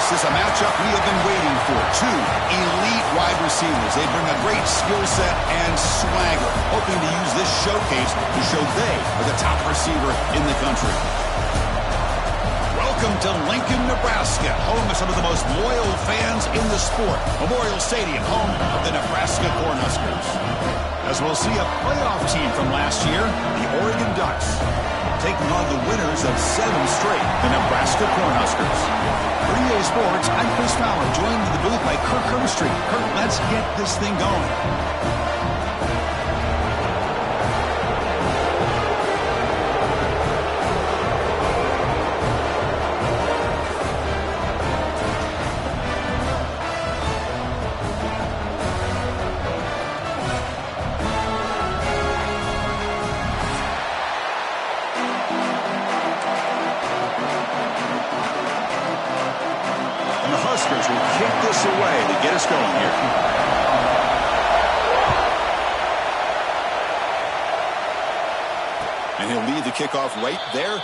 This is a matchup we have been waiting for. Two elite wide receivers. They bring a great skill set and swagger, hoping to use this showcase to show they are the top receiver in the country. Welcome to Lincoln, Nebraska, home of some of the most loyal fans in the sport. Memorial Stadium, home of the Nebraska Cornhuskers. As we'll see a playoff team from last year, the Oregon Ducks, taking on the winners of 7 straight, the Nebraska Cornhuskers. For EA Sports, I'm Chris Fowler, joined in the booth by Kirk Herbstreit. Kirk, let's get this thing going. Will kick this away to get us going here. And he'll lead the kickoff right there.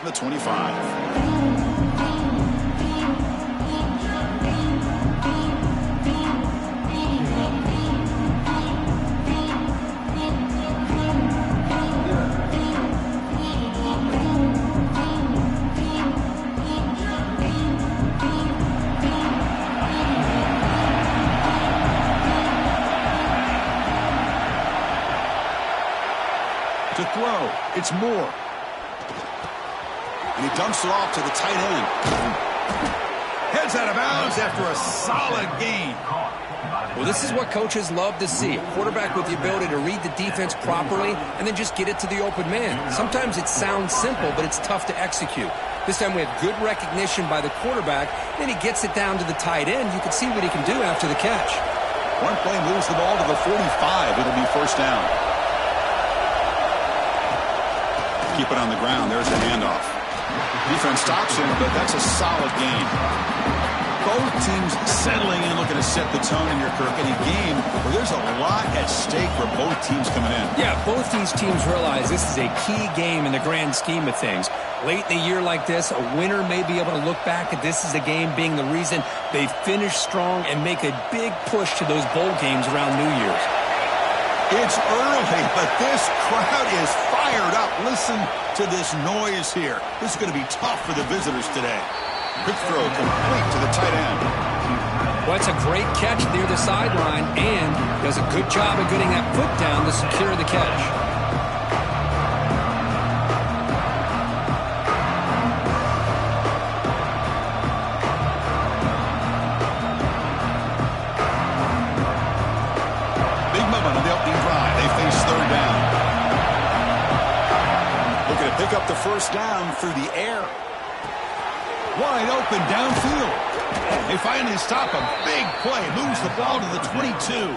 The 25. To throw, it's Moore. And he dumps it off to the tight end. Heads out of bounds after a solid gain. Well, this is what coaches love to see. A quarterback with the ability to read the defense properly and then just get it to the open man. Sometimes it sounds simple, but it's tough to execute. This time we have good recognition by the quarterback. Then he gets it down to the tight end. You can see what he can do after the catch. One play moves the ball to the 45. It'll be first down. Keep it on the ground. There's the handoff. Defense stops him, but that's a solid gain. Both teams settling in, looking to set the tone in your Kirk. In a game where there's a lot at stake for both teams coming in. Yeah, both these teams realize this is a key game in the grand scheme of things. Late in the year like this, a winner may be able to look back at this as a game being the reason they finish strong and make a big push to those bowl games around New Year's. It's early, but this crowd is fired up. Listen to this noise here. This is going to be tough for the visitors today. Quick throw complete to the tight end. Well, it's a great catch near the sideline and does a good job of getting that foot down to secure the catch. Pick up the first down through the air. Wide open downfield. They finally stop a big play. Moves the ball to the 22.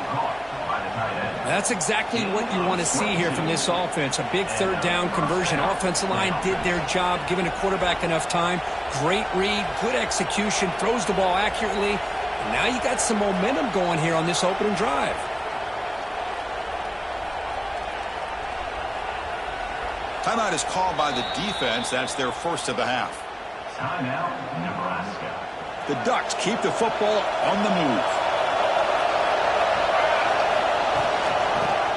That's exactly what you want to see here from this offense. A big third down conversion. Offensive line did their job, giving a quarterback enough time. Great read, good execution, throws the ball accurately. And now you got some momentum going here on this opening drive. Timeout is called by the defense. That's their first of the half. Timeout, Nebraska. The Ducks keep the football on the move.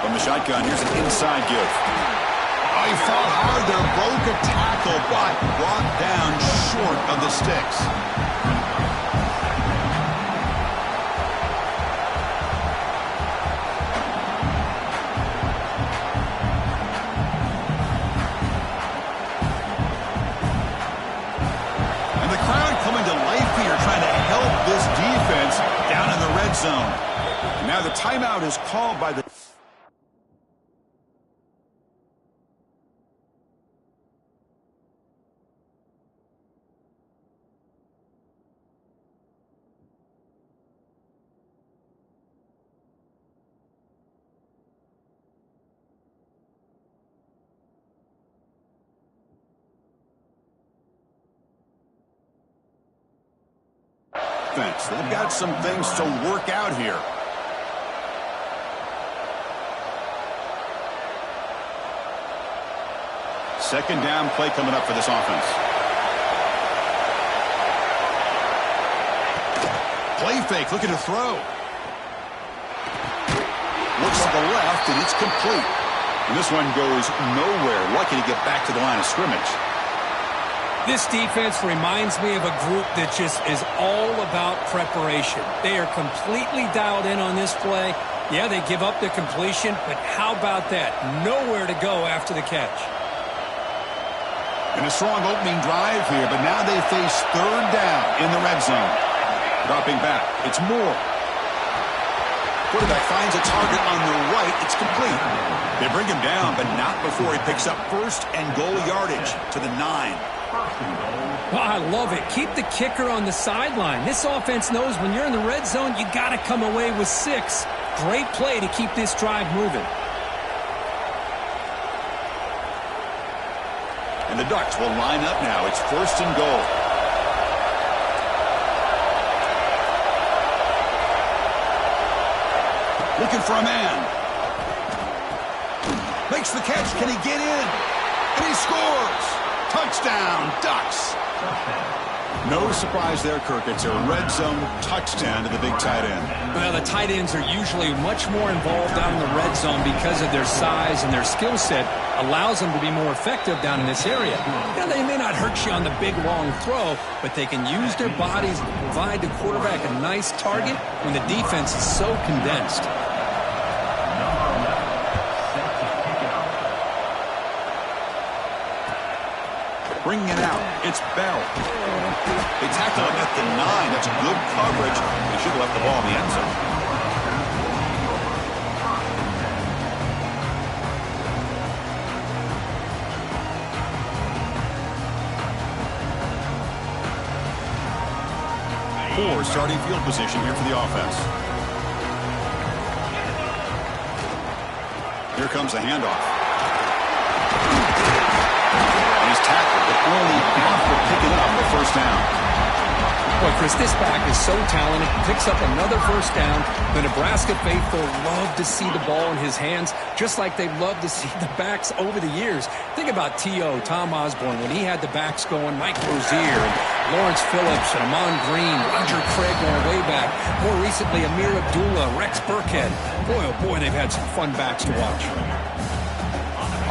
From the shotgun, here's an inside give. Oh, he fought hard there, broke a tackle, but brought down short of the sticks. And the crowd coming to life here, trying to help this defense down in the red zone. And now the timeout is called by the... They've got some things to work out here. Second down play coming up for this offense. Play fake, looking to throw. Looks to the left, and it's complete. And this one goes nowhere. Lucky to get back to the line of scrimmage. This defense reminds me of a group that just is all about preparation. They are completely dialed in on this play. Yeah, they give up the completion, but how about that? Nowhere to go after the catch. And a strong opening drive here, but now they face third down in the red zone. Dropping back, it's Moore. Quarterback finds a target on the right. It's complete. They bring him down, but not before he picks up first and goal yardage to the 9. Well, I love it. Keep the kicker on the sideline. This offense knows when you're in the red zone, you got to come away with 6. Great play to keep this drive moving. And the Ducks will line up now. It's first and goal. Looking for a man. Makes the catch. Can he get in? And he scores. Touchdown, Ducks. No surprise there, Kirk. It's a red zone touchdown to the big tight end. Well, the tight ends are usually much more involved down in the red zone because of their size and their skill set allows them to be more effective down in this area. Now, they may not hurt you on the big, long throw, but they can use their bodies to provide the quarterback a nice target when the defense is so condensed. Bringing it out, it's Bell. They tackle him at the 9. That's good coverage. They should have left the ball in the end zone. Poor starting field position here for the offense. Here comes the handoff. Tackled, but only after picking up the first down. Boy, Chris, this back is so talented. Picks up another first down. The Nebraska faithful love to see the ball in his hands, just like they love to see the backs over the years. Think about T.O., Tom Osborne, when he had the backs going, Mike Rozier, and Lawrence Phillips, and Amon Green, Roger Craig going way back. More recently, Amir Abdullah, Rex Burkhead. Boy, oh boy, they've had some fun backs to watch.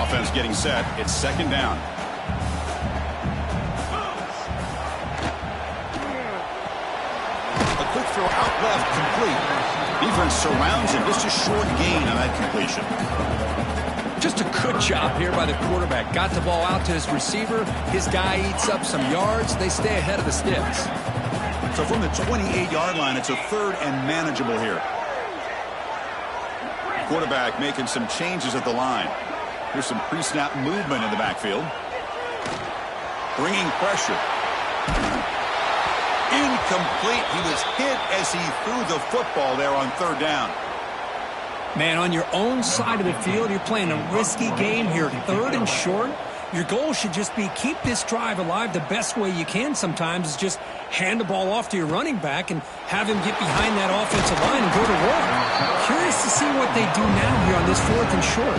Offense getting set. It's second down. Quick throw out left, complete. Defense surrounds him. Just a short gain on that completion. Just a good job here by the quarterback. Got the ball out to his receiver. His guy eats up some yards. They stay ahead of the sticks. So from the 28-yard line, it's a third and manageable here. Quarterback making some changes at the line. Here's some pre-snap movement in the backfield. Bringing pressure. Incomplete. He was hit as he threw the football there on third down. Man, on your own side of the field, you're playing a risky game here. Third and short. Your goal should just be keep this drive alive the best way you can sometimes is just hand the ball off to your running back and have him get behind that offensive line and go to work. Curious to see what they do now here on this fourth and short.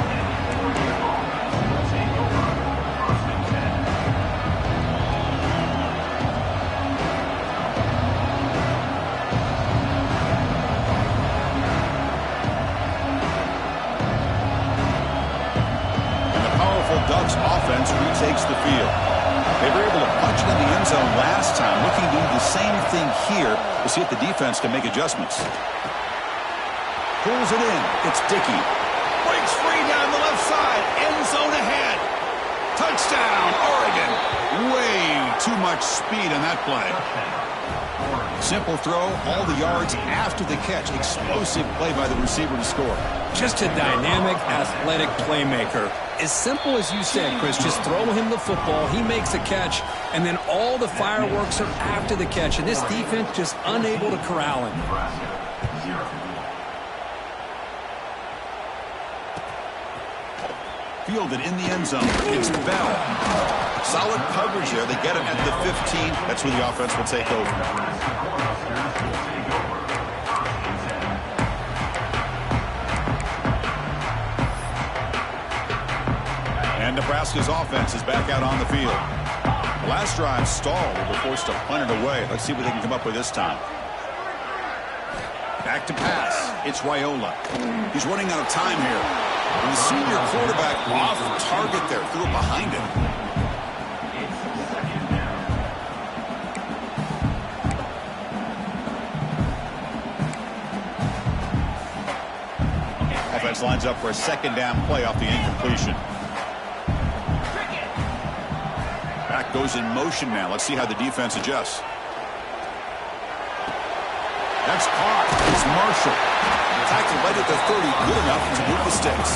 They were able to punch it in the end zone last time. Looking to do the same thing here. We'll see if the defense can make adjustments. Pulls it in. It's Dickey. Breaks free down the left side. End zone ahead. Touchdown, Oregon. Way too much speed on that play. Simple throw, all the yards after the catch. Explosive play by the receiver to score. Just a dynamic, athletic playmaker. As simple as you said, Chris, just throw him the football, he makes a catch, and then all the fireworks are after the catch. And this defense just unable to corral him. Fielded in the end zone. It's Bell. Solid coverage there. They get him at the 15. That's where the offense will take over. And Nebraska's offense is back out on the field. The last drive stalled. They were forced to punt it away. Let's see what they can come up with this time. Back to pass. It's Raiola. He's running out of time here. And the senior quarterback off target there. Threw it behind him. Offense lines up for a second down play off the incompletion. Back goes in motion now. Let's see how the defense adjusts. That's caught. It's Marshall. Tackle right at the 30. Good enough to move the sticks.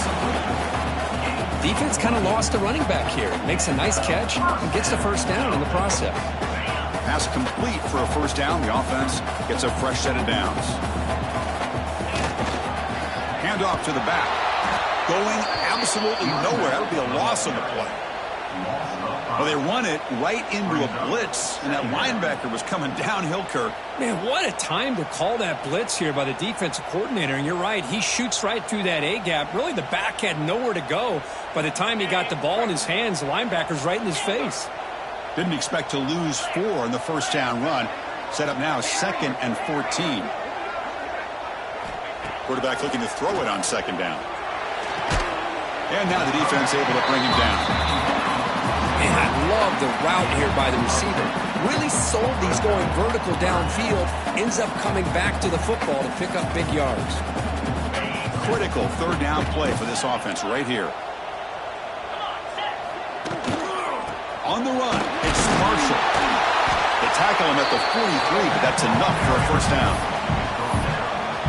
Defense kind of lost a running back here. Makes a nice catch and gets the first down in the process. Pass complete for a first down. The offense gets a fresh set of downs. Handoff to the back. Going absolutely nowhere. That'll be a loss on the play. Well, they run it right into a blitz, and that linebacker was coming downhill, Kirk. Man, what a time to call that blitz here by the defensive coordinator. And you're right, he shoots right through that A-gap. Really, the back had nowhere to go. By the time he got the ball in his hands, the linebacker's right in his face. Didn't expect to lose 4 on the first down run. Set up now 2nd and 14. Quarterback looking to throw it on second down. And now the defense able to bring him down. Man, I love the route here by the receiver. Really sold these going vertical downfield. Ends up coming back to the football to pick up big yards. Critical third down play for this offense right here. On the run, it's Marshall. They tackle him at the 43, but that's enough for a first down.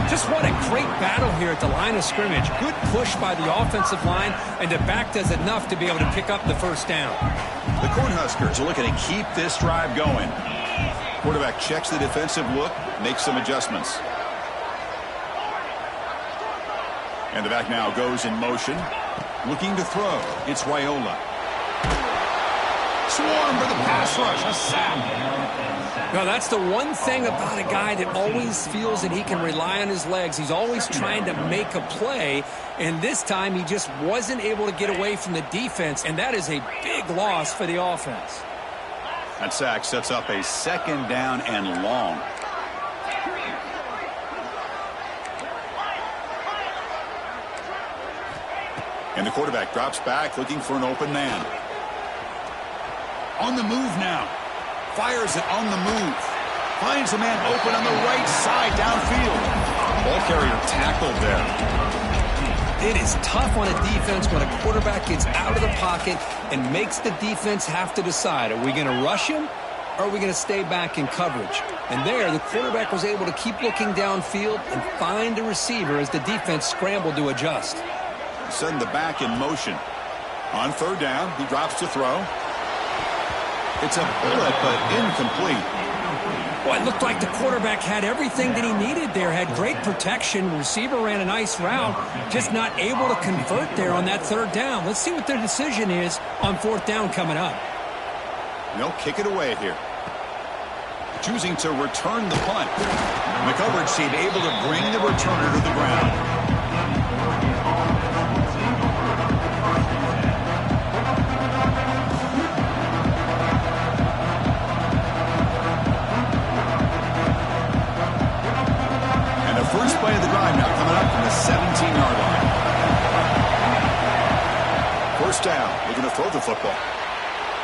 Just what a great battle here at the line of scrimmage. Good push by the offensive line, and the back does enough to be able to pick up the first down. The Cornhuskers are looking to keep this drive going. Quarterback checks the defensive look, makes some adjustments. And the back now goes in motion. Looking to throw. It's Raiola. Swarm for the pass rush. A sack. Now, that's the one thing about a guy that always feels that he can rely on his legs. He's always trying to make a play, and this time he just wasn't able to get away from the defense, and that is a big loss for the offense. That sack sets up a second down and long. And the quarterback drops back looking for an open man. On the move now. Fires it on the move. Finds a man open on the right side downfield. Ball carrier tackled there. It is tough on a defense when a quarterback gets out of the pocket and makes the defense have to decide, are we going to rush him or are we going to stay back in coverage? And there, the quarterback was able to keep looking downfield and find a receiver as the defense scrambled to adjust. Send the back in motion. On third down, he drops to throw. It's a bullet, but incomplete. Well, it looked like the quarterback had everything that he needed there. Had great protection. The receiver ran a nice route. Just not able to convert there on that third down. Let's see what their decision is on fourth down coming up. They'll kick it away here. Choosing to return the punt. The coverage team able to bring the returner to the ground. First play of the drive now coming up from the 17-yard line. First down. Looking to throw the football.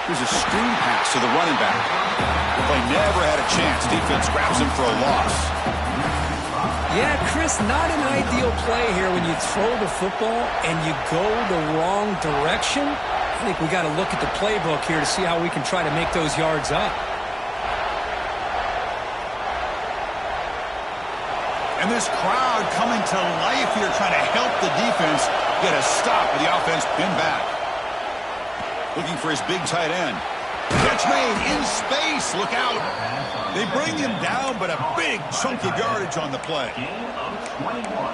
Here's a screen pass to the running back. The play never had a chance. Defense grabs him for a loss. Yeah, Chris, not an ideal play here when you throw the football and you go the wrong direction. I think we got to look at the playbook here to see how we can try to make those yards up. And this crowd coming to life here trying to help the defense get a stop with the offense pinned back. Looking for his big tight end. Catch made in space. Look out. They bring him down, but a big chunk of yardage on the play.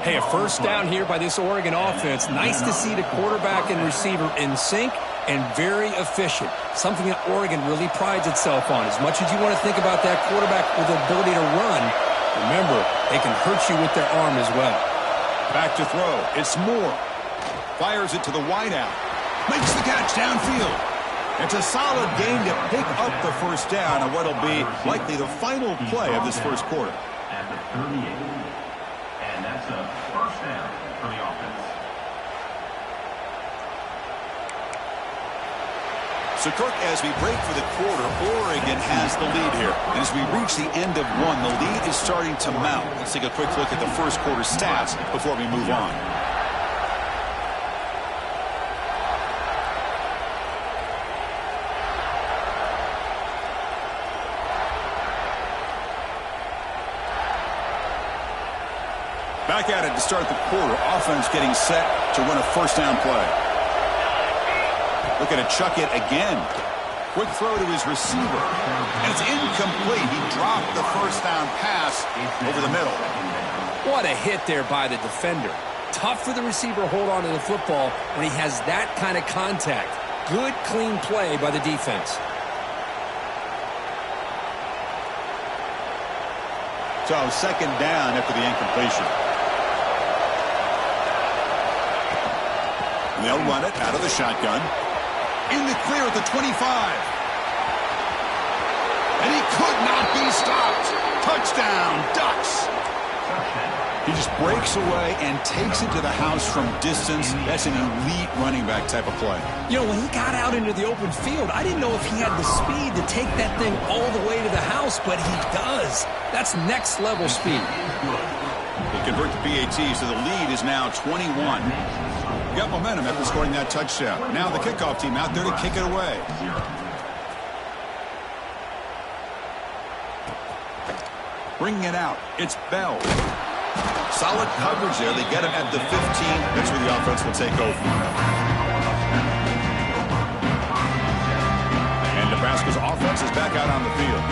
Hey, a first down here by this Oregon offense. Nice to see the quarterback and receiver in sync and very efficient. Something that Oregon really prides itself on. As much as you want to think about that quarterback with the ability to run, remember, they can hurt you with their arm as well. Back to throw. It's Moore. Fires it to the wideout. Makes the catch downfield. It's a solid gain to pick up the first down on what will be likely the final play of this first quarter. At the 38. And that's a first down for the offense. So, Kirk, as we break for the quarter, Oregon has the lead here. And as we reach the end of one, the lead is starting to mount. Let's take a quick look at the first quarter stats before we move on. Back at it to start the quarter. Offense getting set to run a first down play. Looking to chuck it again. Quick throw to his receiver. And it's incomplete. He dropped the first down pass over the middle. What a hit there by the defender. Tough for the receiver to hold on to the football when he has that kind of contact. Good, clean play by the defense. So, second down after the incompletion. And they'll run it out of the shotgun. In the clear at the 25. And he could not be stopped. Touchdown, Ducks. He just breaks away and takes it to the house from distance. That's an elite running back type of play. You know, when he got out into the open field, I didn't know if he had the speed to take that thing all the way to the house, but he does. That's next level speed. They convert the PAT, so the lead is now 21. Got momentum after scoring that touchdown. Now the kickoff team out there to kick it away. Bringing it out. It's Bell. Solid coverage there. They get him at the 15. That's where the offense will take over. And Nebraska's offense is back out on the field.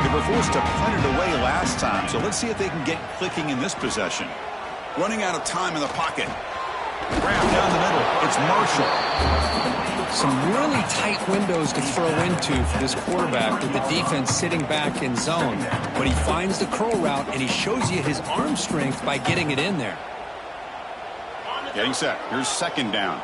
They were forced to punt it away last time, so let's see if they can get clicking in this possession. Running out of time in the pocket. Grab down the middle. It's Marshall. Some really tight windows to throw into for this quarterback with the defense sitting back in zone. But he finds the curl route, and he shows you his arm strength by getting it in there. Getting set. Here's second down.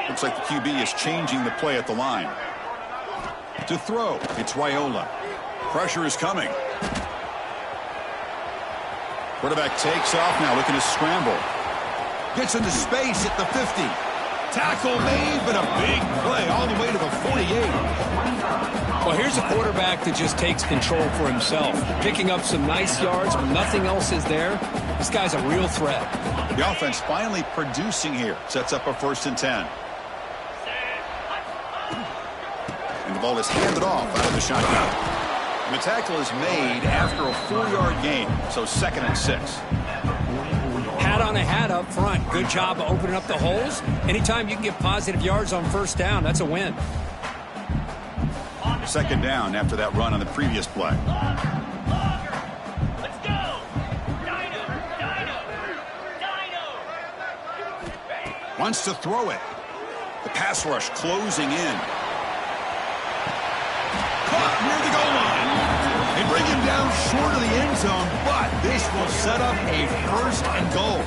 Looks like the QB is changing the play at the line. To throw, it's Raiola. Pressure is coming. Quarterback takes off now, looking to scramble. Gets into space at the 50. Tackle made, but a big play all the way to the 48. Well, here's a quarterback that just takes control for himself. Picking up some nice yards when nothing else is there. This guy's a real threat. The offense finally producing here. Sets up a 1st and 10. And the ball is handed off out of the shotgun. And the tackle is made after a 4-yard gain, so 2nd and 6. Hat on a hat up front. Good job of opening up the holes. Anytime you can get positive yards on first down, that's a win. 2nd down after that run on the previous play. Let's go! Dino! Wants to throw it. The pass rush closing in. Caught near the goal line. They bring him down short of the end zone, but this will set up a 1st and goal.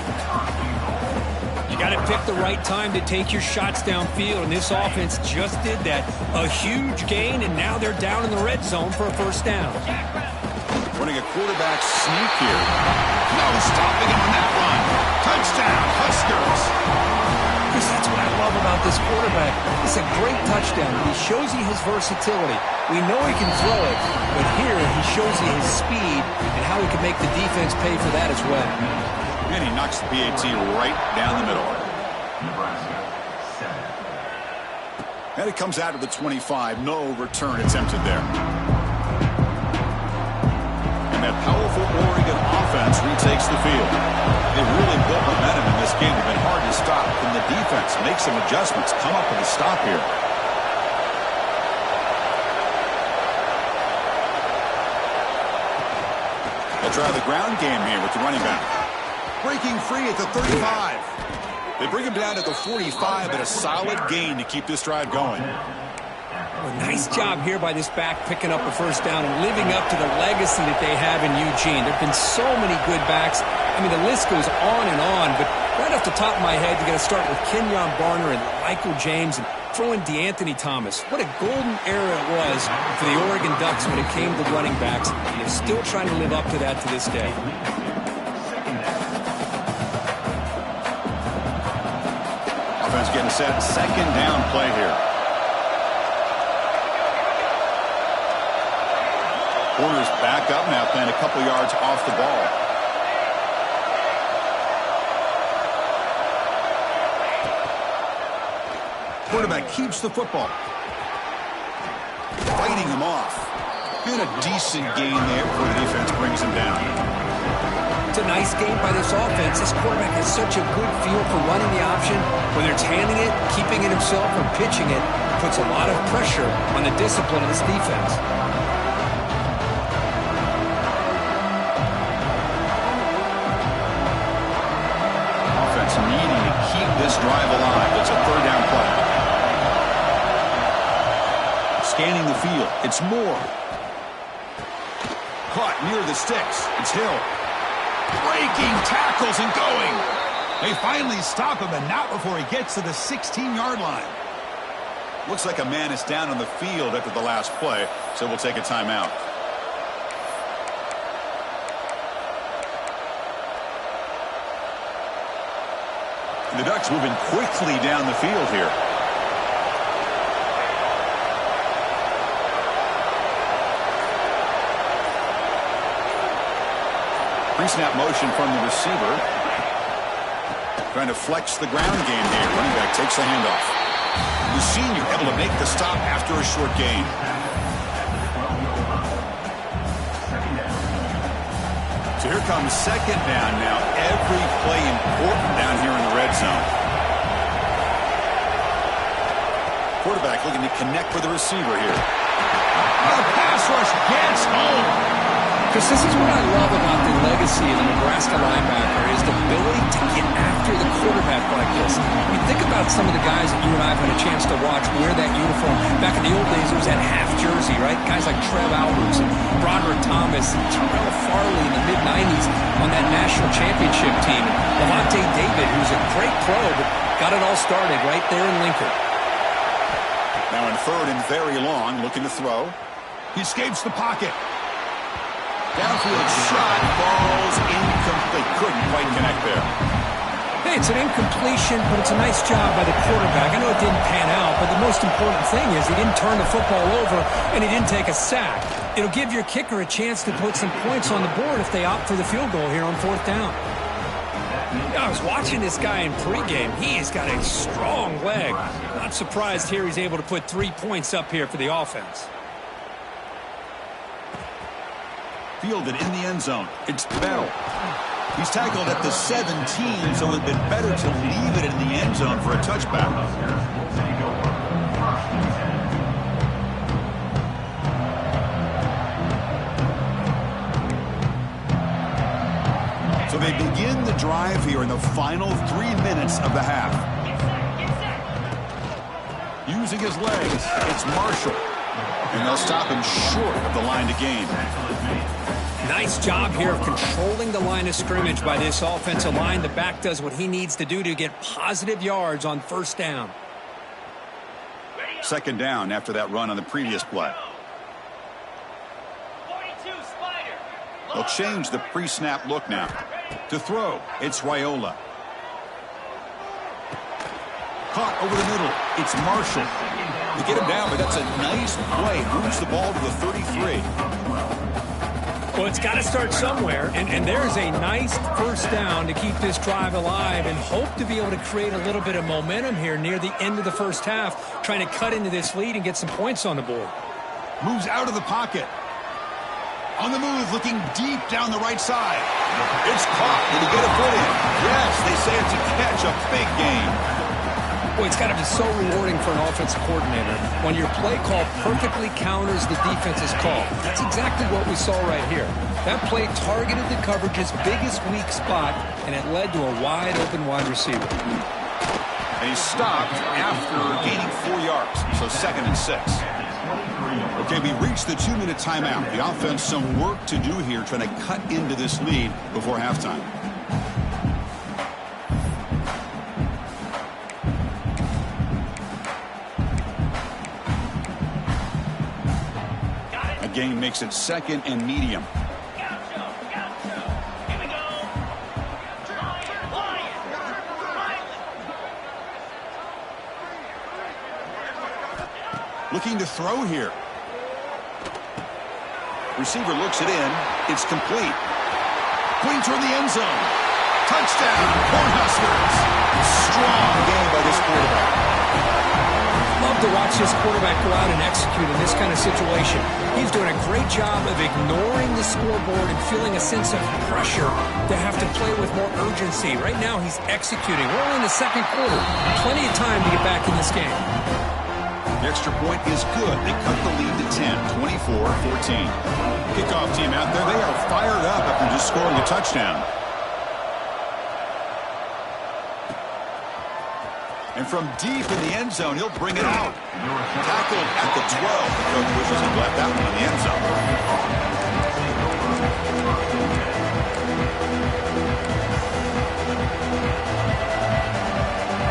You got to pick the right time to take your shots downfield, and this offense just did that. A huge gain, and now they're down in the red zone for a 1st down. Running a quarterback sneak here. No stopping him on that run. Touchdown, Huskers. with this quarterback. It's a great touchdown. He shows you his versatility. We know he can throw it, but here he shows you his speed and how he can make the defense pay for that as well. And he knocks the PAT right down the middle. Nebraska, 7. And it comes out of the 25. No return attempted there. And that powerful Oregon offense retakes the field. They really built momentum in this game. They've been hard to stop. Can the defense make some adjustments, come up with a stop here? They'll try the ground game here with the running back. Breaking free at the 35. They bring him down at the 45, but a solid gain to keep this drive going. Well, nice job here by this back picking up a first down and living up to the legacy that they have in Eugene. There have been so many good backs. I mean, the list goes on and on, but right off the top of my head, you got to start with Kenyon Barner and Michael James and throw in DeAnthony Thomas. What a golden era it was for the Oregon Ducks when it came to running backs. And they're still trying to live up to that to this day. Offense getting set. Second down play here. Corners back up now, playing a couple yards off the ball. Quarterback keeps the football. Fighting him off. And a decent gain there before the defense brings him down. It's a nice game by this offense. This quarterback has such a good feel for running the option. Whether it's handing it, keeping it himself, or pitching it, puts a lot of pressure on the discipline of this defense. Offense needing to keep this drive alive. It's a third down play. Scanning the field. It's Moore. Caught near the sticks. It's Hill. Breaking tackles and going. They finally stop him, and not before he gets to the 16-yard line. Looks like a man is down on the field after the last play, so we'll take a timeout. The Ducks moving quickly down the field here. Pre-snap motion from the receiver. Trying to flex the ground game here. Running back takes the handoff. The senior able to make the stop after a short gain. So here comes second down now. Every play important down here in the red zone. Quarterback looking to connect with the receiver here. The pass rush gets home. Because this is what I love about the legacy of the Nebraska linebacker is the ability to get after the quarterback like this. I mean, think about some of the guys that you and I have had a chance to watch wear that uniform. Back in the old days, it was that half jersey, right? Guys like Trev Alberts and Broderick Thomas and Terrell Farley in the mid-90s on that national championship team. And Levante David, who's a great pro, but got it all started right there in Lincoln. Now in third and very long, looking to throw. He escapes the pocket. Downfield shot, falls incomplete. Couldn't quite connect there. Hey, it's an incompletion, but it's a nice job by the quarterback. I know it didn't pan out, but the most important thing is he didn't turn the football over and he didn't take a sack. It'll give your kicker a chance to put some points on the board if they opt for the field goal here on fourth down. I was watching this guy in pregame. He has got a strong leg. Not surprised here he's able to put 3 points up here for the offense. Fielded in the end zone. It's Bell. He's tackled at the 17, so it would have been better to leave it in the end zone for a touchback. So they begin the drive here in the final 3 minutes of the half. Using his legs, it's Marshall. And they'll stop him short of the line to gain. Nice job here of controlling the line of scrimmage by this offensive line. The back does what he needs to do to get positive yards on first down. Second down after that run on the previous play. They'll change the pre-snap look now. To throw, it's Raiola. Caught over the middle. It's Marshall. They get him down, but that's a nice play. Moves the ball to the 33. Well, it's got to start somewhere, and there's a nice first down to keep this drive alive and hope to be able to create a little bit of momentum here near the end of the first half, trying to cut into this lead and get some points on the board. Moves out of the pocket. On the move, looking deep down the right side. It's caught. Did he get a foot in? Yes, they say it's a catch, a big gain. Boy, it's got to be so rewarding for an offensive coordinator when your play call perfectly counters the defense's call. That's exactly what we saw right here. That play targeted the coverage's biggest weak spot, and it led to a wide-open wide receiver. And he stopped after gaining 4 yards, so 2nd and 6. Okay, we reached the 2-minute timeout. The offense some work to do here, trying to cut into this lead before halftime. Gain makes it 2nd and medium. Looking to throw here. Receiver looks it in. It's complete. Going toward the end zone. Touchdown, Cornhuskers. Strong game by this quarterback. Love to watch this quarterback go out and execute in this kind of situation. He's doing a great job of ignoring the scoreboard and feeling a sense of pressure to have to play with more urgency. Right now, he's executing. We're only in the second quarter. Plenty of time to get back in this game. The extra point is good. They cut the lead to 10, 24-14. Kickoff team out there. They are fired up after just scoring a touchdown. And from deep in the end zone, he'll bring it out. Tackled at the 12. The coach wishes he left that one in the end zone.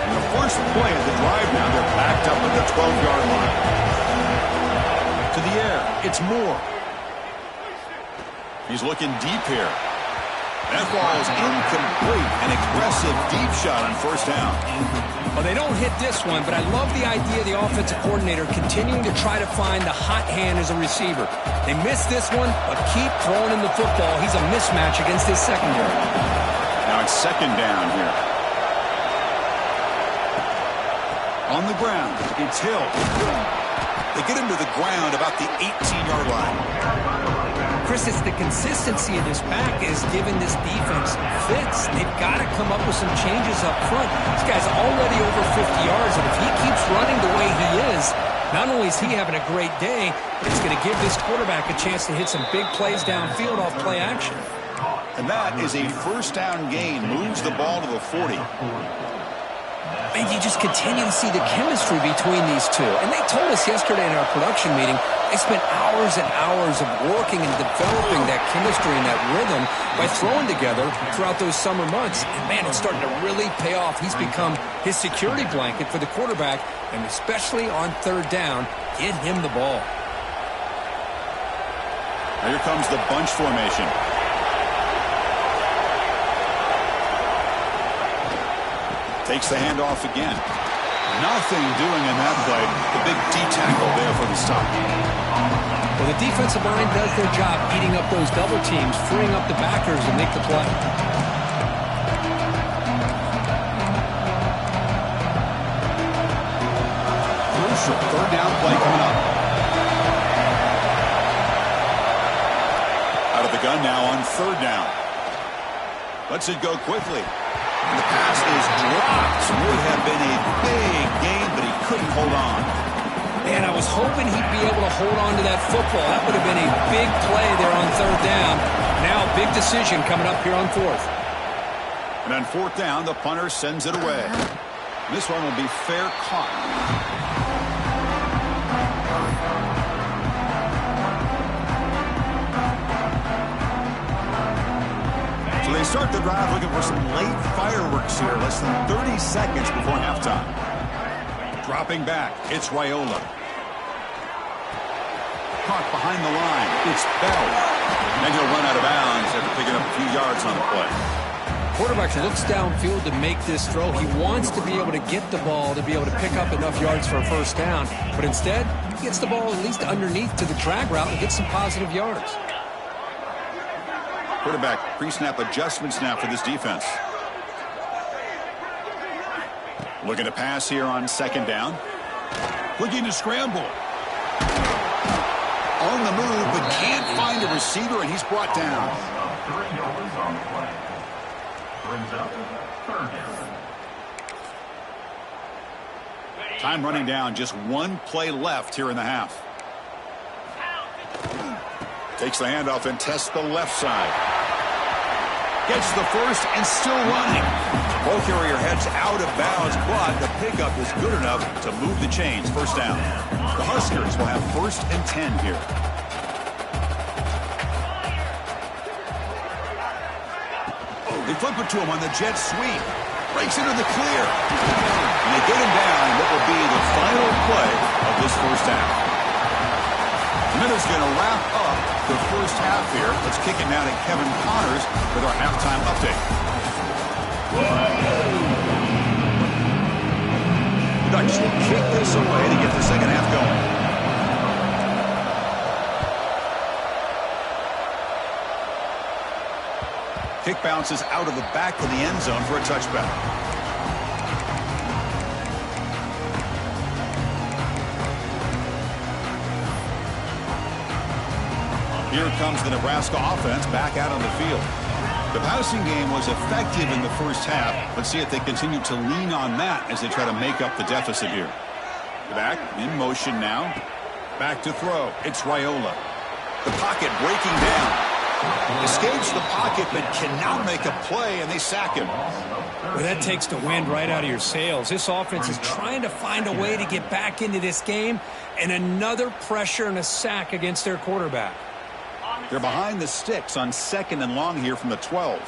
And the first play of the drive now, they're backed up at the 12-yard line. To the air, it's Moore. He's looking deep here. That ball is incomplete. An aggressive deep shot on first down. Well, they don't hit this one, but I love the idea of the offensive coordinator continuing to try to find the hot hand as a receiver. They missed this one, but keep throwing him the football. He's a mismatch against his secondary. Now it's 2nd down here. On the ground, it's Hill. They get him to the ground about the 18-yard line. Chris, it's the consistency of this back is giving this defense fits. They've got to come up with some changes up front. This guy's already over 50 yards, and if he keeps running the way he is, not only is he having a great day, but it's going to give this quarterback a chance to hit some big plays downfield off play action. And that is a first down gain. Moves the ball to the 40. And you just continue to see the chemistry between these two. And they told us yesterday in our production meeting, they spent hours and hours of working and developing that chemistry and that rhythm by throwing together throughout those summer months. And, man, it's starting to really pay off. He's become his security blanket for the quarterback, and especially on 3rd down, get him the ball. Here comes the bunch formation. Takes the handoff again. Nothing doing in that play. The big D-tackle there for the stop. Well, the defensive line does their job eating up those double teams, freeing up the backers to make the play. Crucial 3rd down play coming up. Out of the gun now on 3rd down. Lets it go quickly. And the pass is dropped. Would have been a big gain, but he couldn't hold on. Man, I was hoping he'd be able to hold on to that football. That would have been a big play there on 3rd down. Now, big decision coming up here on 4th. And on 4th down, the punter sends it away. This one will be fair caught. They start the drive looking for some late fireworks here. Less than 30 seconds before halftime. Dropping back, it's Raiola. Caught behind the line, it's Bell. And he'll run out of bounds after picking up a few yards on the play. Quarterback looks downfield to make this throw. He wants to be able to get the ball to be able to pick up enough yards for a first down. But instead, he gets the ball at least underneath to the drag route and gets some positive yards. Quarterback pre-snap adjustments now for this defense. Looking to pass here on second down. Looking to scramble. On the move, but can't find a receiver, and he's brought down. 3 yards on the play. Brings up third down. Time running down, just one play left here in the half. Takes the handoff and tests the left side. Gets the first and still running. Ball carrier heads out of bounds, but the pickup is good enough to move the chains. First down. The Huskers will have 1st and 10 here. They flip it to him on the jet sweep. Breaks into the clear. And they get him down in what will be the final play of this first half. The Minutes going to wrap up the first half here. Let's kick it now to Kevin Connors with our halftime update. The Ducks will kick this away to get the second half going. Kick bounces out of the back of the end zone for a touchback. Here comes the Nebraska offense back out on the field. The passing game was effective in the first half. Let's see if they continue to lean on that as they try to make up the deficit here. Back in motion now. Back to throw. It's Raiola. The pocket breaking down. Escapes the pocket but cannot make a play, and they sack him. Well, that takes the wind right out of your sails. This offense is trying to find a way to get back into this game, and another pressure and a sack against their quarterback. They're behind the sticks on 2nd and long here from the 12.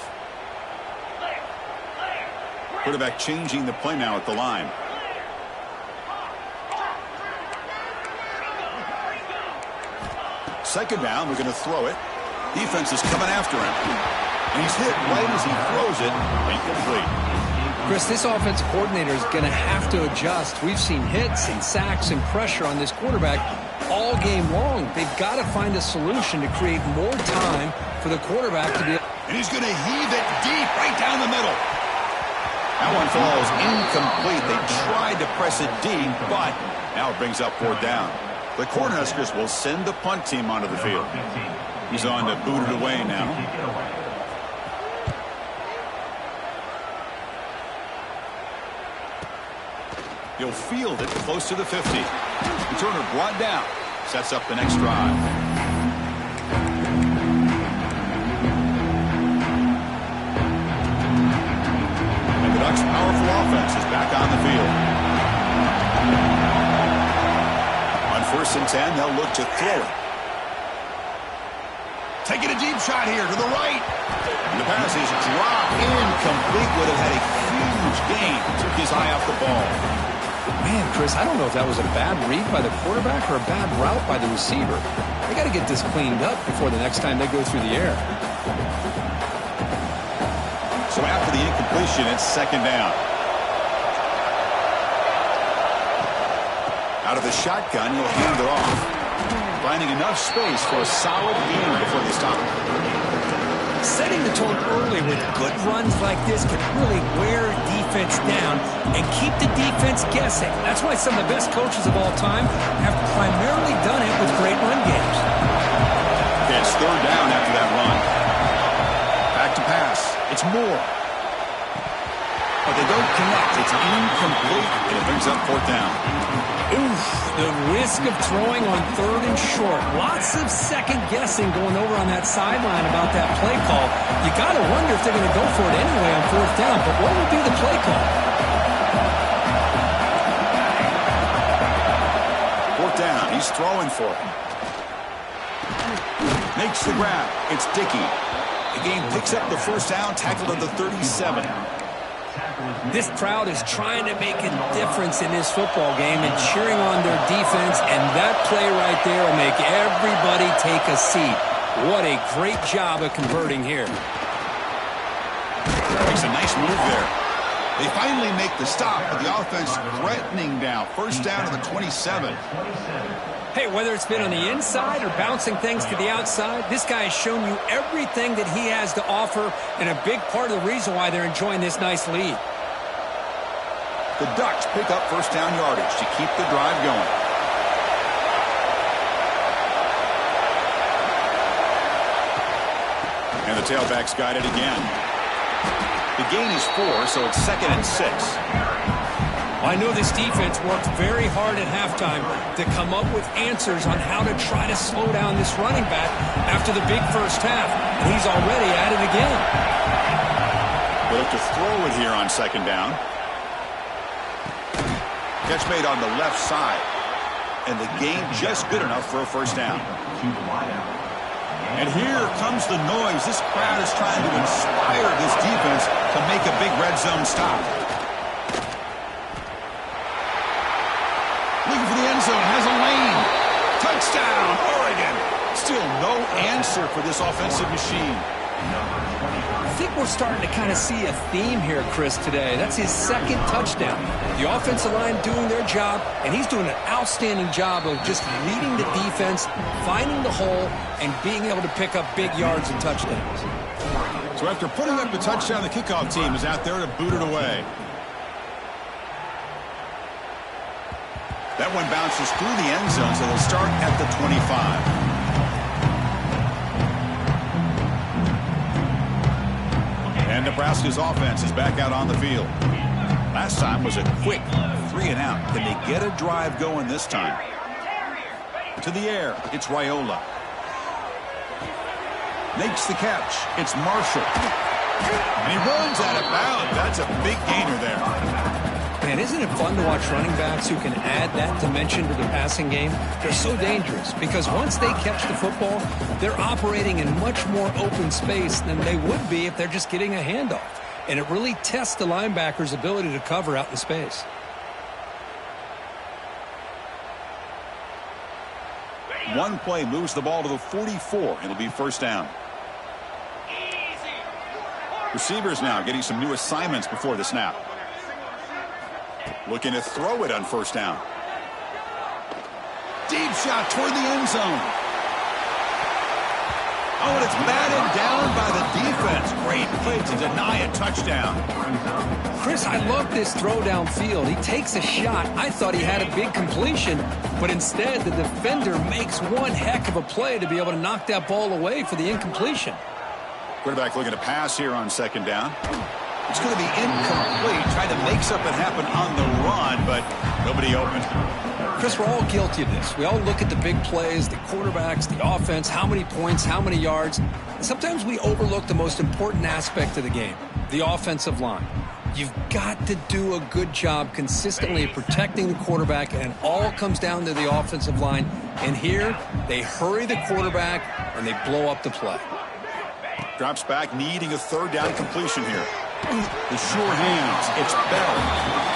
Quarterback changing the play now at the line. Second down, we're going to throw it. Defense is coming after him. And he's hit right as he throws it. Incomplete. Chris, this offensive coordinator is going to have to adjust. We've seen hits and sacks and pressure on this quarterback all game long. They've got to find a solution to create more time for the quarterback to be. And he's going to heave it deep right down the middle. That one falls incomplete. They tried to press it deep, but now it brings up 4th down. The Cornhuskers will send the punt team onto the field. He's on to boot it away now. He'll field it close to the 50. Returner brought down. Sets up the next drive. And the Ducks' powerful offense is back on the field. On 1st and 10, they'll look to throw it. Taking a deep shot here to the right. And the pass is dropped incomplete. Would have had a huge gain. Took his eye off the ball. Man, Chris, I don't know if that was a bad read by the quarterback or a bad route by the receiver. They got to get this cleaned up before the next time they go through the air. So after the incompletion, it's 2nd down. Out of the shotgun, he'll hand it off. Finding enough space for a solid gain before they stop. Setting the tone early with good runs like this can really wear defense down and keep the defense guessing. That's why some of the best coaches of all time have primarily done it with great run games. Okay, it's 3rd down after that run. Back to pass. It's Moore. But they don't connect. It's incomplete, and it brings up 4th down. Oof, the risk of throwing on 3rd and short. Lots of second guessing going over on that sideline about that play call. You got to wonder if they're going to go for it anyway on 4th down, but what would be the play call? 4th down, he's throwing for it. Makes the grab. It's Dickey. The game picks up the first down, tackled at the 37. This crowd is trying to make a difference in this football game and cheering on their defense, and that play right there will make everybody take a seat. What a great job of converting here. Makes a nice move there. They finally make the stop, but the offense threatening now. First down to the 27. Hey, whether it's been on the inside or bouncing things to the outside, this guy has shown you everything that he has to offer, and a big part of the reason why they're enjoying this nice lead. The Ducks pick up first down yardage to keep the drive going. And the tailback's got it again. The gain is 4, so it's 2nd and 6. I know this defense worked very hard at halftime to come up with answers on how to try to slow down this running back after the big first half, and he's already at it again. They look to throw it here on 2nd down. Catch made on the left side, and the gain just good enough for a first down. And here comes the noise. This crowd is trying to inspire this defense to make a big red zone stop. Looking for the end zone, has a lane. Touchdown, Oregon. Still no answer for this offensive machine. I think we're starting to kind of see a theme here, Chris, today. That's his 2nd touchdown. The offensive line doing their job, and he's doing an outstanding job of just leading the defense, finding the hole, and being able to pick up big yards and touchdowns. So after putting up the touchdown, the kickoff team is out there to boot it away. That one bounces through the end zone, so they'll start at the 25. And Nebraska's offense is back out on the field. Last time was a quick 3-and-out. Can they get a drive going this time? To the air, it's Raiola. Makes the catch. It's Marshall. And he runs out of bounds. That's a big gainer there. Man, isn't it fun to watch running backs who can add that dimension to the passing game? They're so dangerous because once they catch the football, they're operating in much more open space than they would be if they're just getting a handoff. And it really tests the linebacker's ability to cover out in space. One play moves the ball to the 44. It'll be first down. Receivers now getting some new assignments before the snap. Looking to throw it on first down. Deep shot toward the end zone. Oh, and it's batted down by the defense. Great play to deny a touchdown. Chris, I love this throw downfield. He takes a shot. I thought he had a big completion, but instead the defender makes one heck of a play to be able to knock that ball away for the incompletion. Quarterback looking to pass here on 2nd down. It's going to be incomplete. Trying to make something happen on the run, but nobody open. Chris, we're all guilty of this. We all look at the big plays, the quarterbacks, the offense, how many points, how many yards. And sometimes we overlook the most important aspect of the game, the offensive line. You've got to do a good job consistently protecting the quarterback, and it all comes down to the offensive line. And here, they hurry the quarterback, and they blow up the play. Drops back, needing a 3rd down completion here. The sure hands. It's Bell.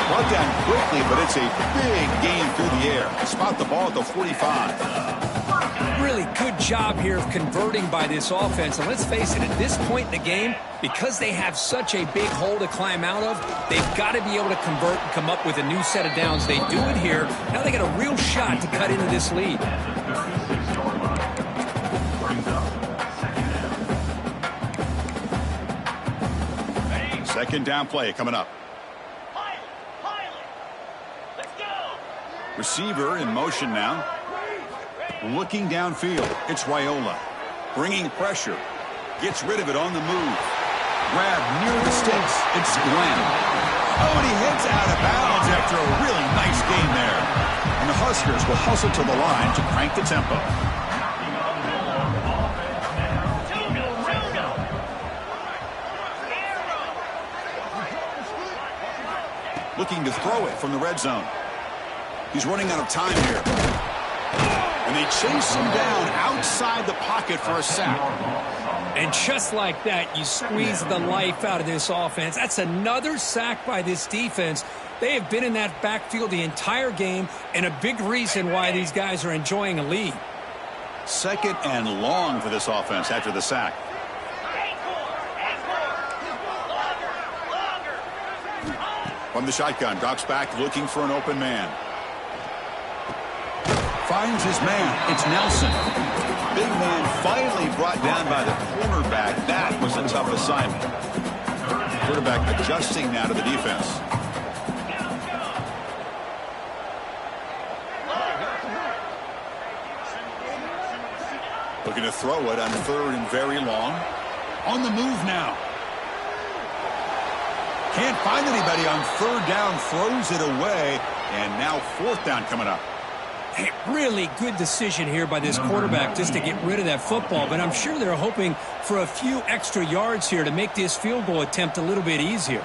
Brought down quickly, but it's a big gain through the air. Spot the ball at the 45. Really good job here of converting by this offense. And let's face it, at this point in the game, because they have such a big hole to climb out of, they've got to be able to convert and come up with a new set of downs. They do it here. Now they got a real shot to cut into this lead. 2nd down play coming up. Receiver in motion now. Looking downfield. It's Raiola. Bringing pressure. Gets rid of it on the move. Grab near the sticks. It's Glenn. Oh, and he heads out of bounds after a really nice game there. And the Huskers will hustle to the line to crank the tempo. Looking to throw it from the red zone. He's running out of time here. And they chase him down outside the pocket for a sack. And just like that, you squeeze the life out of this offense. That's another sack by this defense. They have been in that backfield the entire game, and a big reason why these guys are enjoying a lead. 2nd and long for this offense after the sack. From the shotgun, drops back looking for an open man. Finds his man. It's Nelson. Big man finally brought down by the cornerback. That was a tough assignment. Quarterback adjusting now to the defense. Looking to throw it on 3rd and very long. On the move now. Can't find anybody on 3rd down. Throws it away. And now 4th down coming up. Hey, really good decision here by this quarterback just to get rid of that football. But I'm sure they're hoping for a few extra yards here to make this field goal attempt a little bit easier.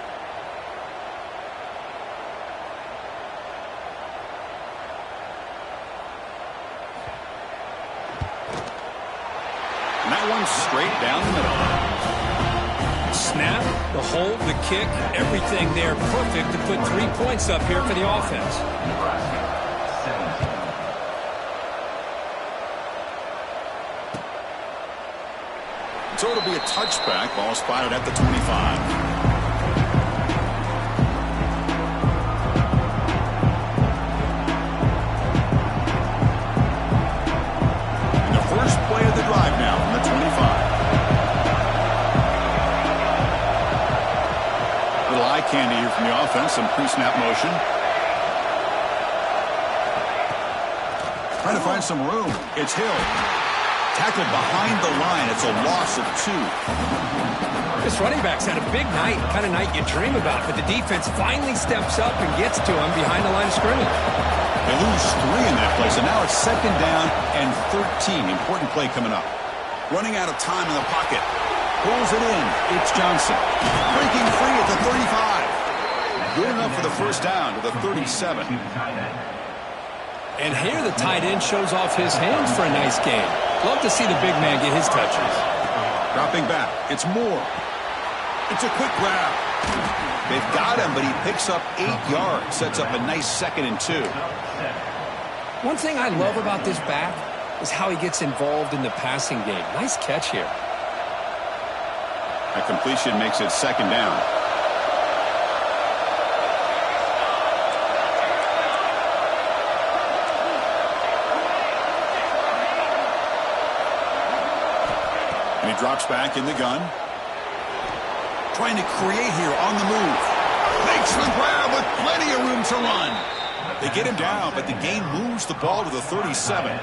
And that one's straight down the middle. Snap, the hold, the kick, everything there perfect to put 3 points up here for the offense. So it'll be a touchback. Ball spotted at the 25. And the first play of the drive now from the 25. Little eye candy here from the offense. Some pre-snap motion. Trying to find some room. It's Hill. Tackled behind the line. It's a loss of 2. This running back's had a big night, kind of night you dream about, but the defense finally steps up and gets to him behind the line of scrimmage. They lose 3 in that play, so now it's 2nd down and 13. Important play coming up. Running out of time in the pocket. Pulls it in. It's Johnson. Breaking free at the 35. Good enough for the first down to the 37. And here the tight end shows off his hands for a nice game. Love to see the big man get his touches. Dropping back. It's Moore. It's a quick grab. They've got him, but he picks up 8 yards. Sets up a nice 2nd and 2. One thing I love about this back is how he gets involved in the passing game. Nice catch here. A completion makes it 2nd down. And he drops back in the gun. Trying to create here on the move. Makes the grab with plenty of room to run. They get him down, but the gain moves the ball to the 37.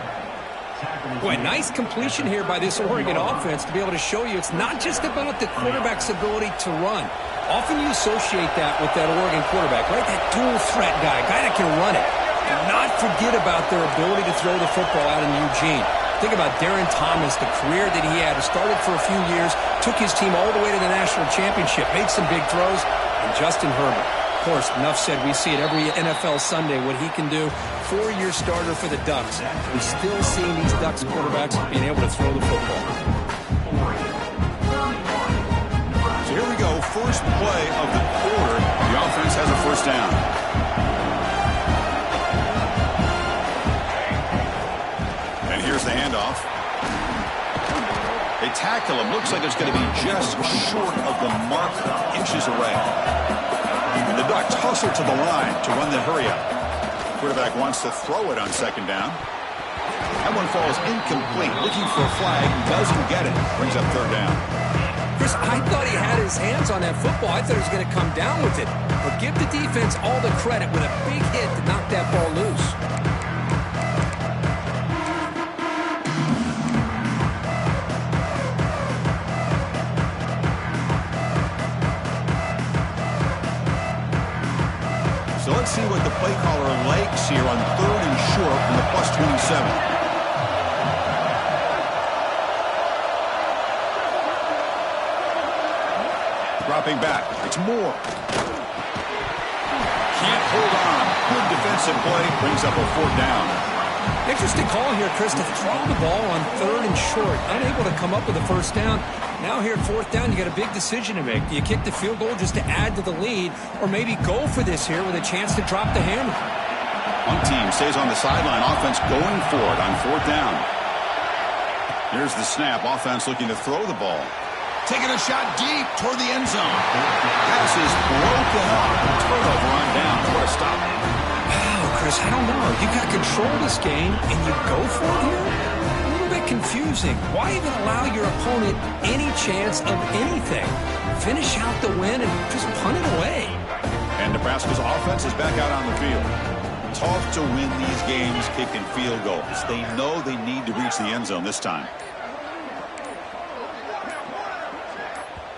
Boy, nice completion here by this Oregon offense to be able to show you it's not just about the quarterback's ability to run. Often you associate that with that Oregon quarterback, right? That dual threat guy that can run it. Do not forget about their ability to throw the football out in Eugene. Think about Darren Thomas, the career that he had. He started for a few years, took his team all the way to the national championship, made some big throws, and Justin Herbert. Of course, enough said, we see it every NFL Sunday, what he can do. 4-year starter for the Ducks. We're still seeing these Ducks quarterbacks being able to throw the football. So here we go, first play of the quarter. The offense has a first down. And here's the handoff. They tackle him. Looks like it's going to be just short of the mark, inches away. And the Ducks hustle to the line to run the hurry-up. Quarterback wants to throw it on 2nd down. That one falls incomplete. Looking for a flag. Doesn't get it. Brings up 3rd down. Chris, I thought he had his hands on that football. I thought he was going to come down with it. But give the defense all the credit with a big hit to knock that ball loose. So let's see what the play caller likes here on 3rd and short from the +27. Dropping back. It's Moore. Can't hold on. Good defensive play. Brings up a 4th down. Interesting call here, Chris, to throw the ball on 3rd and short. Unable to come up with a first down. Now here at 4th down, you got a big decision to make. Do you kick the field goal just to add to the lead, or maybe go for this here with a chance to drop the hammer? One team stays on the sideline. Offense going for it on 4th down. Here's the snap. Offense looking to throw the ball. Taking a shot deep toward the end zone. Pass is broken up. Turnover on downs. What a stop. Wow, Chris, I don't know. You got control of this game, and you go for it here? A little bit confusing. Why even allow your opponent any chance of anything? Finish out the win and just punt it away. And Nebraska's offense is back out on the field. Tough to win these games kicking field goals. They know they need to reach the end zone this time.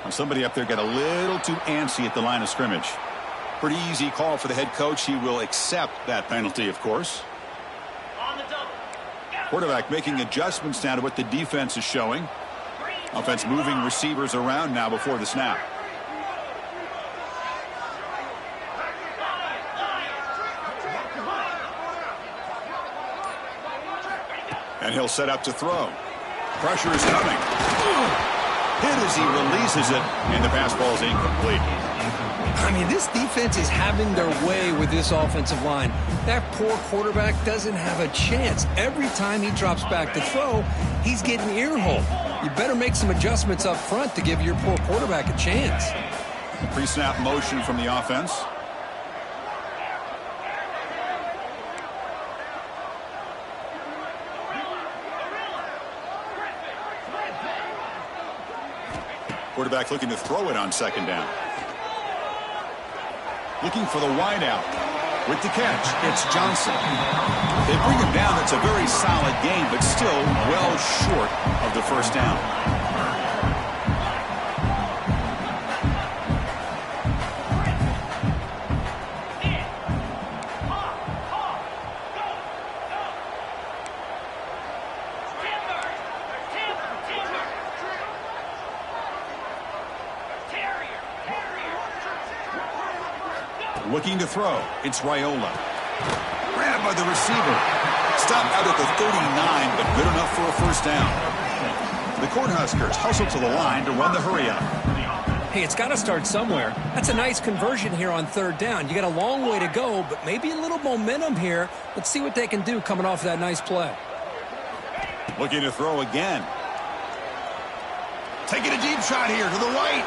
And somebody up there got a little too antsy at the line of scrimmage. Pretty easy call for the head coach. He will accept that penalty, of course. Quarterback making adjustments now to what the defense is showing. Offense moving receivers around now before the snap. And he'll set up to throw. Pressure is coming. Hit as he releases it, and the pass ball is incomplete. I mean, this defense is having their way with this offensive line. That poor quarterback doesn't have a chance. Every time he drops back to throw, he's getting earholed. You better make some adjustments up front to give your poor quarterback a chance. Pre-snap motion from the offense. Quarterback looking to throw it on second down. Looking for the wideout. With the catch, it's Johnson. They bring him down. That's a very solid game, but still well short of the first down. Looking to throw. It's Raiola. Grabbed by the receiver. Stopped out at the 39, but good enough for a first down. The Cornhuskers hustle to the line to run the hurry-up. Hey, it's got to start somewhere. That's a nice conversion here on third down. You got a long way to go, but maybe a little momentum here. Let's see what they can do coming off that nice play. Looking to throw again. Taking a deep shot here to the right.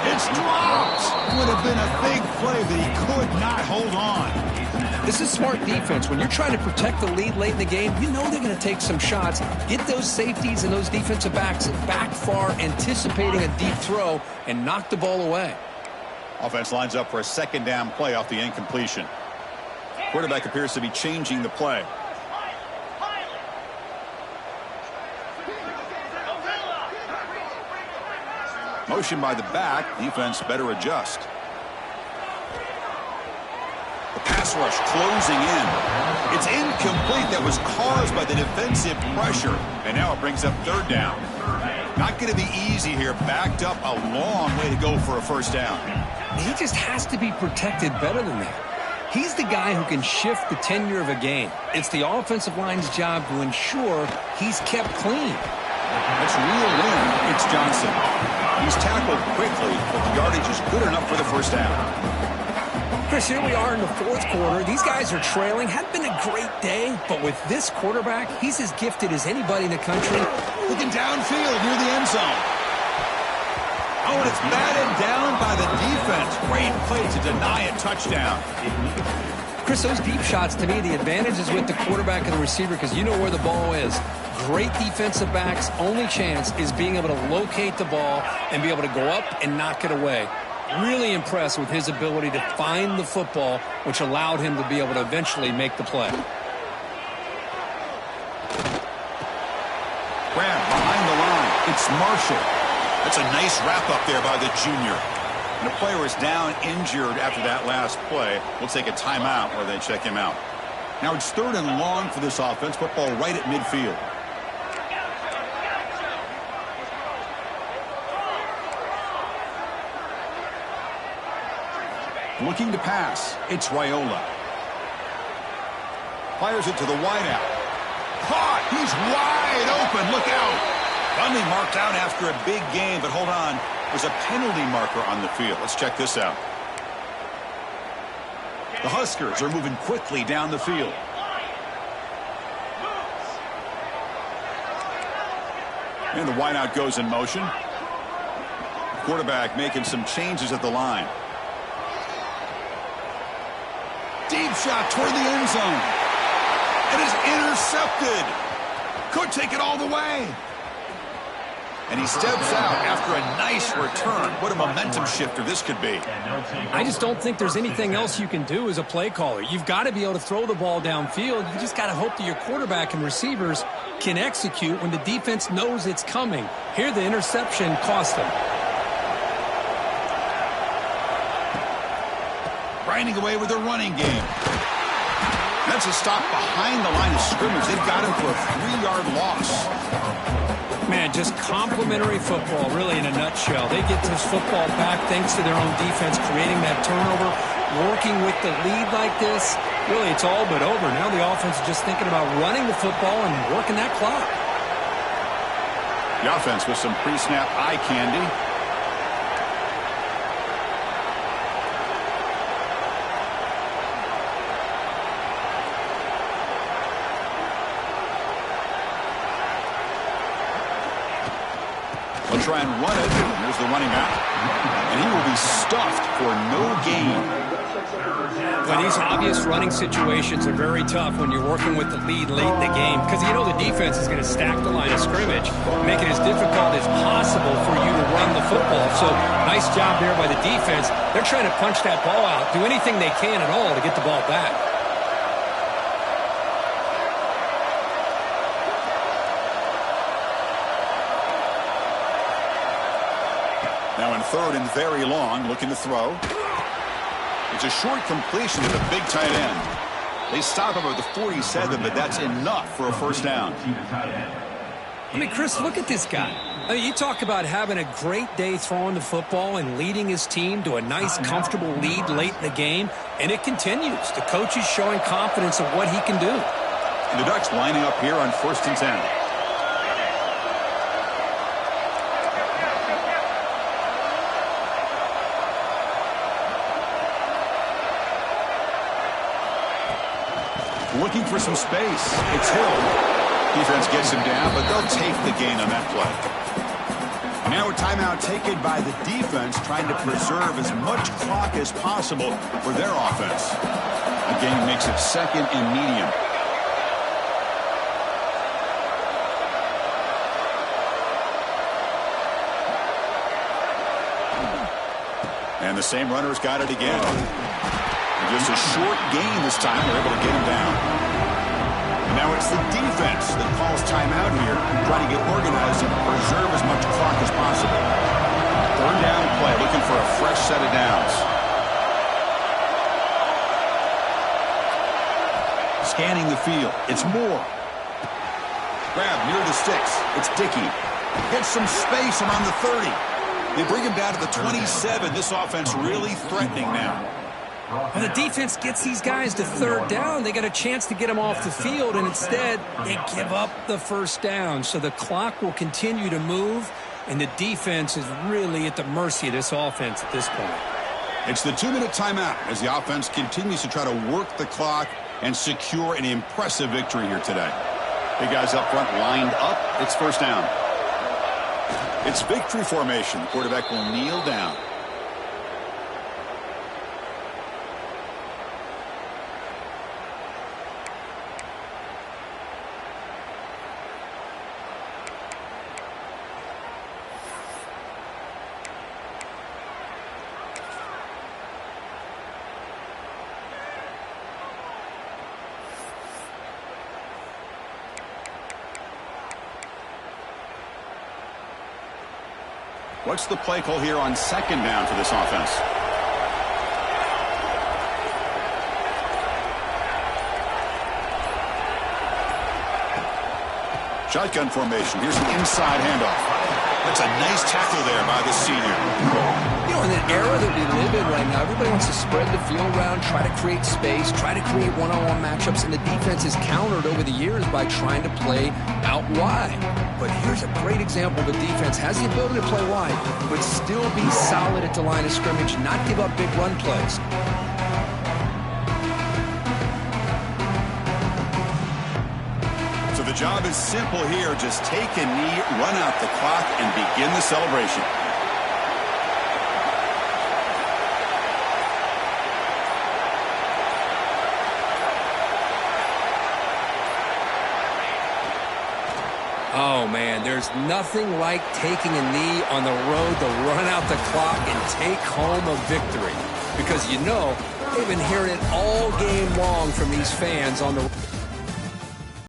It's dropped. Would have been a big play, but he could not hold on. This is smart defense. When you're trying to protect the lead late in the game, you know they're going to take some shots. Get those safeties and those defensive backs back far, anticipating a deep throw, and knock the ball away. Offense lines up for a second down play off the incompletion. Quarterback appears to be changing the play. Motion by the back. Defense better adjust. The pass rush closing in. It's incomplete. That was caused by the defensive pressure. And now it brings up third down. Not going to be easy here. Backed up a long way to go for a first down. He just has to be protected better than that. He's the guy who can shift the tenure of a game. It's the offensive line's job to ensure he's kept clean. That's real win. It's Johnson. He's tackled quickly, but the yardage is good enough for the first down. Chris, here we are in the fourth quarter. These guys are trailing. Hadn't been a great day, but with this quarterback, he's as gifted as anybody in the country. Looking downfield near the end zone. Oh, and it's batted down by the defense. Great play to deny a touchdown. Chris, those deep shots, to me, the advantage is with the quarterback and the receiver because you know where the ball is. Great defensive backs' only chance is being able to locate the ball and be able to go up and knock it away. Really impressed with his ability to find the football, which allowed him to be able to eventually make the play. Grab behind the line. It's Marshall. That's a nice wrap-up there by the junior. And the player is down injured after that last play. We'll take a timeout where they check him out. Now it's third and long for this offense. Football right at midfield. Looking to pass. It's Raiola. Fires it to the wideout. Caught. He's wide open. Look out. Finally marked out after a big game, but hold on. There's a penalty marker on the field. Let's check this out. The Huskers are moving quickly down the field. And the wideout goes in motion. Quarterback making some changes at the line. Deep shot toward the end zone. It is intercepted. Could take it all the way. And he steps out after a nice return. What a momentum shifter this could be. I just don't think there's anything else you can do as a play caller. You've got to be able to throw the ball downfield. You just got to hope that your quarterback and receivers can execute when the defense knows it's coming. Here, the interception cost him. Grinding away with a running game. That's a stop behind the line of scrimmage. They've got him for a 3-yard loss. Man, just complimentary football, really, in a nutshell. They get this football back thanks to their own defense, creating that turnover, working with the lead like this. Really, it's all but over. Now the offense is just thinking about running the football and working that clock. The offense with some pre-snap eye candy. They'll try and run it. There's the running back. And he will be stuffed for no gain. Well, these obvious running situations are very tough when you're working with the lead late in the game because you know the defense is going to stack the line of scrimmage, make it as difficult as possible for you to run the football. So nice job there by the defense. They're trying to punch that ball out, do anything they can at all to get the ball back. Now in third and very long, looking to throw. It's a short completion to the big tight end. They stop him at the 47, but that's enough for a first down. I mean, Chris, look at this guy. I mean, you talk about having a great day throwing the football and leading his team to a nice, comfortable lead late in the game, and it continues. The coach is showing confidence of what he can do. And the Ducks lining up here on 1st and 10. Looking for some space. It's Hill. Defense gets him down, but they'll take the gain on that play. Now a timeout taken by the defense, trying to preserve as much clock as possible for their offense. The game makes it 2nd and medium. And the same runner's got it again. Just a short gain this time. They're able to get him down. And now it's the defense that calls timeout here, trying to get organized and preserve as much clock as possible. 3rd down play, looking for a fresh set of downs. Scanning the field. It's Moore. Grab near the sticks. It's Dickey. Gets some space around the 30. They bring him down to the 27. This offense really threatening now. Well, the defense gets these guys to 3rd down. They got a chance to get them off the field, and instead they give up the first down. So the clock will continue to move, and the defense is really at the mercy of this offense at this point. It's the 2-minute timeout as the offense continues to try to work the clock and secure an impressive victory here today. Big guys up front lined up. It's 1st down. It's victory formation. The quarterback will kneel down. What's the play call here on 2nd down for this offense? Shotgun formation. Here's an inside handoff. That's a nice tackle there by the senior. You know, in the era that we live in right now, everybody wants to spread the field around, try to create space, try to create one-on-one matchups, and the defense is countered over the years by trying to play out wide. But here's a great example. The defense has the ability to play wide, but still be solid at the line of scrimmage, not give up big run plays. So the job is simple here. Just take a knee, run out the clock, and begin the celebration. Oh, man, there's nothing like taking a knee on the road to run out the clock and take home a victory. Because, you know, they've been hearing it all game long from these fans on the